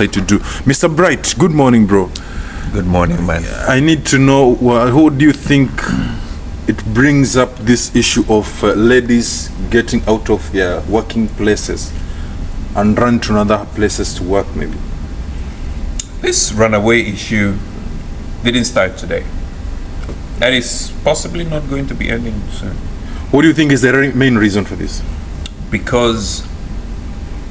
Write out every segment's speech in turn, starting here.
outside to do. Mr. Bright, good morning, bro. Good morning, man. I need to know, who do you think it brings up this issue of ladies getting out of their working places and run to another places to work, maybe? This runaway issue didn't start today. And it's possibly not going to be ending soon. What do you think is the main reason for this? Because,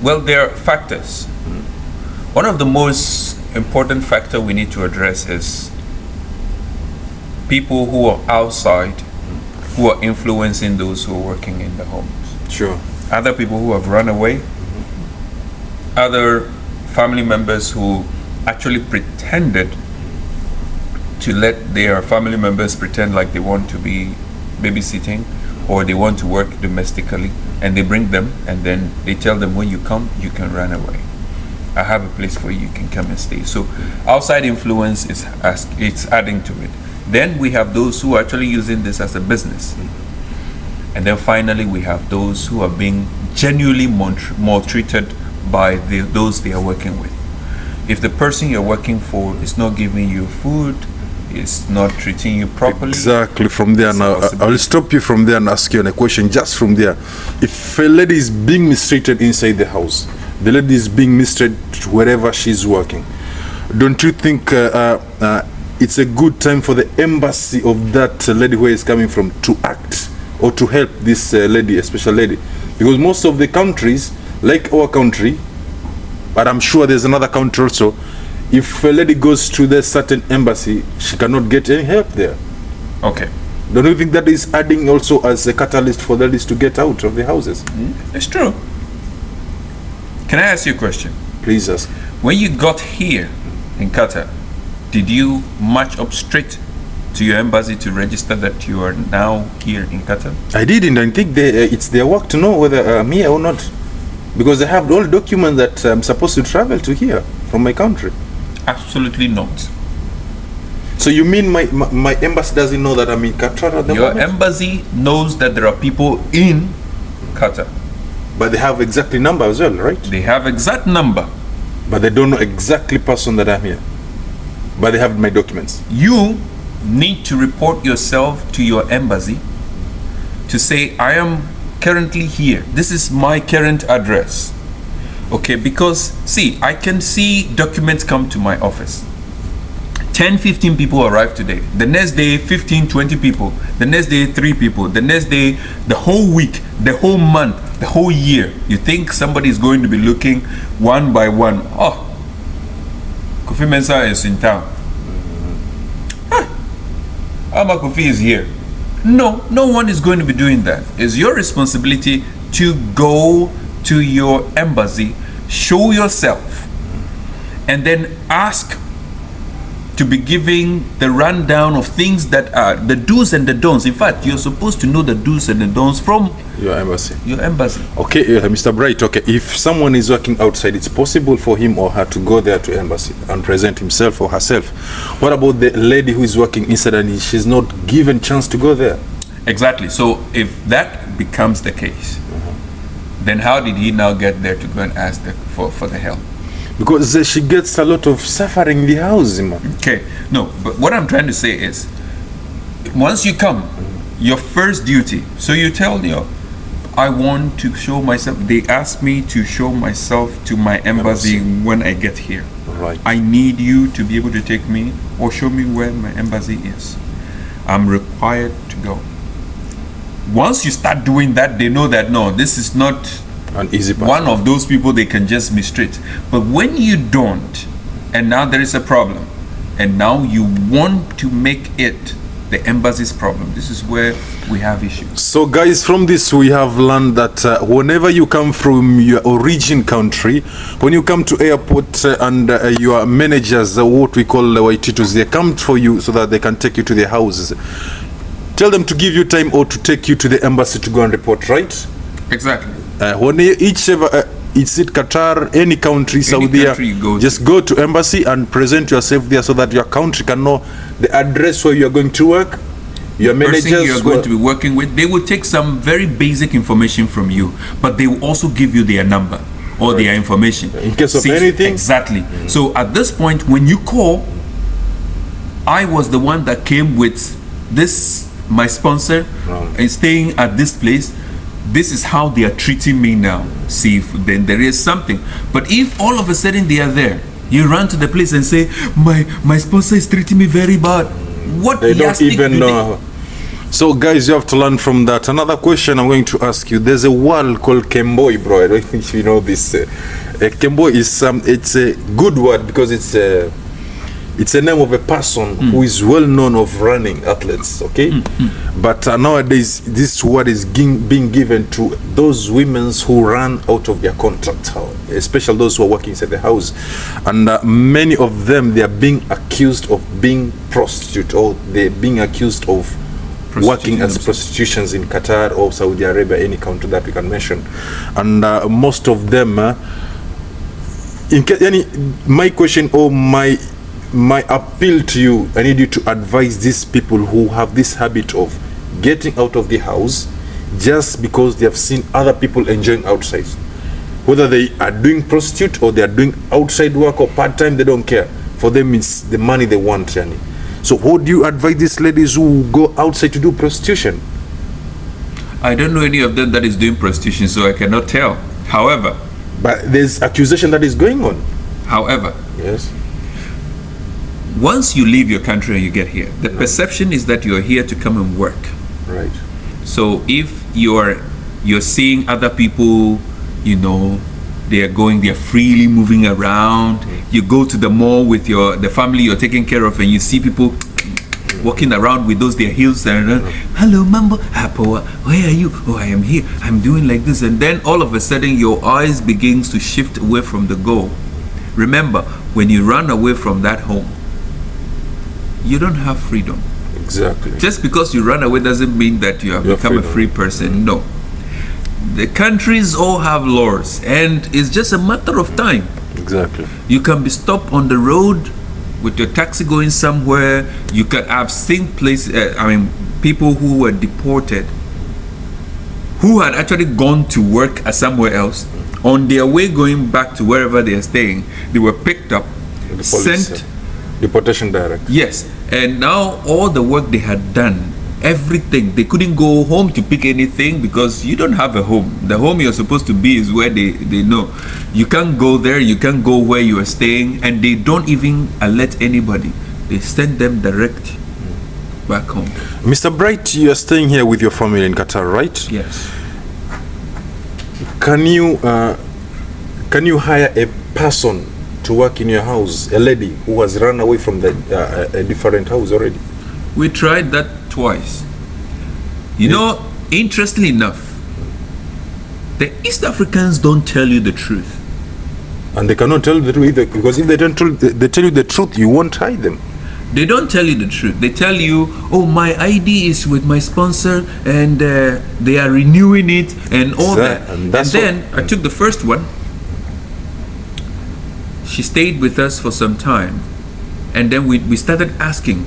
well, there are factors. One of the most important factor we need to address is people who are outside, who are influencing those who are working in the homes. Sure. Other people who have run away, other family members who actually pretended to let their family members pretend like they want to be babysitting or they want to work domestically, and they bring them and then they tell them, when you come, you can run away. I have a place for you, you can come and stay. So outside influence is it's adding to it. Then we have those who are actually using this as a business. And then finally we have those who are being genuinely maltreated by those they are working with. If the person you're working for is not giving you food, is not treating you properly. Exactly. From there now, I'll stop you from there and ask you a question. Just from there, if a lady is being mistreated inside the house, the lady is being mistreated wherever she's working, don't you think it's a good time for the embassy of that lady where is coming from to act or to help this lady, a special lady? Because most of the countries, like our country, but I'm sure there's another country also, if a lady goes to the certain embassy, she cannot get any help there. Okay. Don't you think that is adding also as a catalyst for the ladies to get out of the houses? It's true. Can I ask you a question? Please ask. When you got here in Qatar, did you march up straight to your embassy to register that you are now here in Qatar? I didn't. I think it's their work to know whether I'm here or not, because they have all documents that I'm supposed to travel to here from my country. Absolutely not. So you mean my embassy doesn't know that I'm in Qatar at the Your moment? embassy knows that there are people in Qatar. But they have exactly number as well, right? They have exact number. But they don't know exactly person that I'm here. But they have my documents. You need to report yourself to your embassy to say, I am currently here. This is my current address. Okay, because see, I can see documents come to my office. 10, 15 people arrive today. The next day, 15, 20 people. The next day, 3 people. The next day, the whole week, the whole month, the whole year. You think somebody is going to be looking one by one. Oh, Kofi Mensah is in town. Ama Kofi is here. No one is going to be doing that. It's your responsibility to go to your embassy, show yourself, and then ask to be giving the rundown of things that are the do's and the don'ts. In fact, you're supposed to know the do's and the don'ts from your embassy. Okay, Mr. Bright, okay, if someone is working outside, it's possible for him or her to go there to embassy and present himself or herself. What about the lady who is working inside and she's not given chance to go there? Exactly. So if that becomes the case, then how did he now get there to go and ask for the help? Because she gets a lot of suffering in the house, man. Okay, no, but what I'm trying to say is, once you come, your first duty, so you tell I want to show myself. They asked me to show myself to my embassy when I get here. Right. I need you to be able to take me or show me where my embassy is. I'm required to go. Once you start doing that, they know that no, this is not an easy person. One of those people they can just mistreat. But when you don't, and now there is a problem, and now you want to make it the embassy's problem, this is where we have issues. So guys, from this we have learned that whenever you come from your origin country, when you come to airport and your managers, what we call waititus, they come for you so that they can take you to their houses. Tell them to give you time or to take you to the embassy to go and report, right? Exactly. When it's it Qatar, any country, Saudi, just go to embassy and present yourself there so that your country can know the address where you are going to work, your managers you are going to be working with. They will take some very basic information from you, but they will also give you their number. or their information. In case of anything. Exactly. So at this point, when you call, I was the one that came with this, my sponsor, and staying at this place. This is how they are treating me now. See if then there is something. But if all of a sudden they are there, you run to the place and say, my sponsor is treating me very bad. What they don't even know. So guys, you have to learn from that. Another question I'm going to ask you. There's a word called Kemboi, bro. I don't think you know this. Kemboi is it's a good word because it's a name of a person who is well known of running athletes, okay? But nowadays, this word is being given to those women who run out of their contract, especially those who are working inside the house. And many of them, they are being accused of being prostitute, or they're being accused of working as prostitutions in Qatar or Saudi Arabia, any country that we can mention. And most of them, my question or my appeal to you, I need you to advise these people who have this habit of getting out of the house just because they have seen other people enjoying outside. Whether they are doing prostitute or they are doing outside work or part-time, they don't care. For them, it's the money they want, Yani. So how do you advise these ladies who go outside to do prostitution? I don't know any of them that is doing prostitution, so I cannot tell. However, but there's accusation that is going on. However, yes, once you leave your country and you get here, the perception is that you're here to come and work. Right. So if you're seeing other people, you know, they're freely moving around. You go to the mall with the family you're taking care of, and you see people walking around with their heels and hello, Mambo, Apo, where are you? Oh, I am here. I'm doing like this, and then all of a sudden your eyes begins to shift away from the goal. Remember, when you run away from that home, you don't have freedom. Exactly. Just because you run away doesn't mean that you have become a free person. No. The countries all have laws, and it's just a matter of time. Exactly. You can be stopped on the road with your taxi going somewhere. I've seen people who were deported, who had actually gone to work somewhere else. On their way going back to wherever they are staying, they were picked up, the police, sent deportation direct. Yes, and now all the work they had done, everything, they couldn't go home to pick anything because you don't have a home. The home you're supposed to be is where they know. You can't go there, you can't go where you are staying, and they don't even alert anybody. They send them direct back home. Mr. Bright, you are staying here with your family in Qatar, right? Yes. Can you hire a person to work in your house, a lady who has run away from a different house already? We tried that twice. You know, interestingly enough, the East Africans don't tell you the truth. And they cannot tell the truth either, because if they tell you the truth, you won't hide them. They don't tell you the truth. They tell you, oh, my ID is with my sponsor, and they are renewing it, and all that. And then I took the first one. She stayed with us for some time, and then we started asking,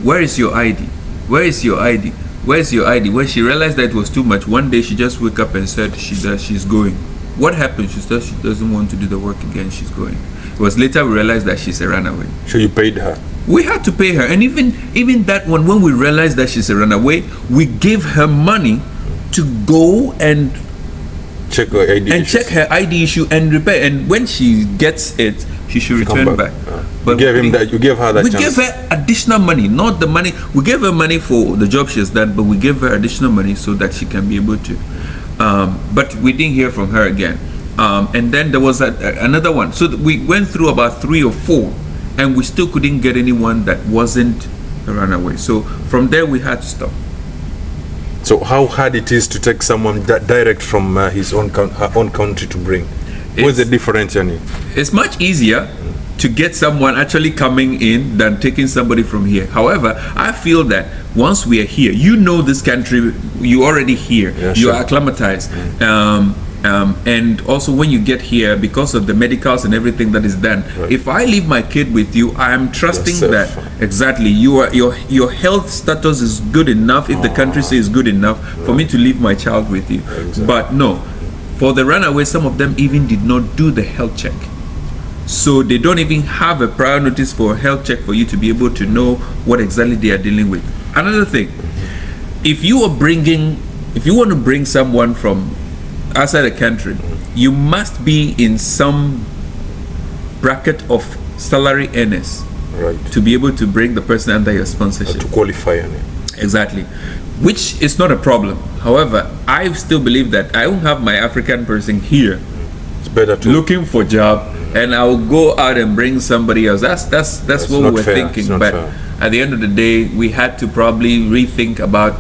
where is your ID? Where is your ID? Where is your ID? When she realized that it was too much, one day she just woke up and said she's going. What happened? She said she doesn't want to do the work again, she's going. It was later we realized that she's a runaway. So you paid her? We had to pay her, and even that one, when we realized that she's a runaway, we gave her money to go and check her ID issue and repair. And when she gets it, she should return back. But you gave her that chance. We gave her additional money, not the money. We gave her money for the job she has done, but we gave her additional money so that she can be able to. But we didn't hear from her again. And then there was another one. So we went through about 3 or 4, and we still couldn't get anyone that wasn't a runaway. So from there we had to stop. So how hard it is to take someone direct from her own country to bring? What's the difference, Yanni? It's much easier to get someone actually coming in than taking somebody from here. However, I feel that once we are here, you know this country, you're already here, you are acclimatized. And also when you get here, because of the medicals and everything that is done, if I leave my kid with you, I am trusting that exactly your health status is good enough, if the country says good enough for me to leave my child with you. But no, For the runaways, some of them even did not do the health check. So they don't even have a prior notice for a health check for you to be able to know what exactly they are dealing with. Another thing, if you want to bring someone from outside the country, you must be in some bracket of salary earners, right, to be able to bring the person under your sponsorship. To qualify on it. Exactly. Which is not a problem. However, I still believe that I won't have my African person here. It's better to looking for job, and I'll go out and bring somebody else. That's what we were thinking. But at the end of the day, we had to probably rethink about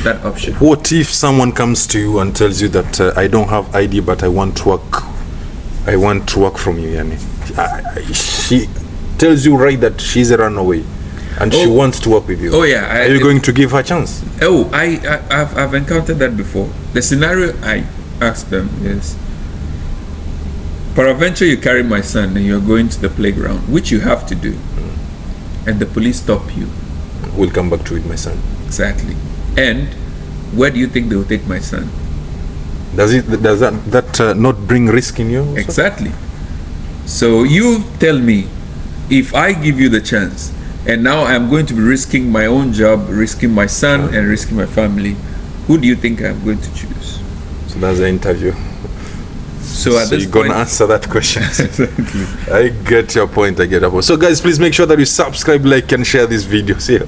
that option. What if someone comes to you and tells you that I don't have ID, but I want to work? I want to work from you, Yani. She tells you right that she's a runaway, and she wants to work with you. Oh yeah. Are you going to give her a chance? Oh, I've encountered that before. The scenario I asked them is, peradventure you carry my son and you're going to the playground, which you have to do, and the police stop you. We'll come back to it, my son. Exactly. And where do you think they will take my son? Does that not bring risk in you also? Exactly. So you tell me, if I give you the chance, and now I'm going to be risking my own job, risking my son, and risking my family, who do you think I'm going to choose? So that's the interview. So at this you're point, gonna answer that question. Exactly. I get your point. So guys, please make sure that you subscribe, like, and share these videos here.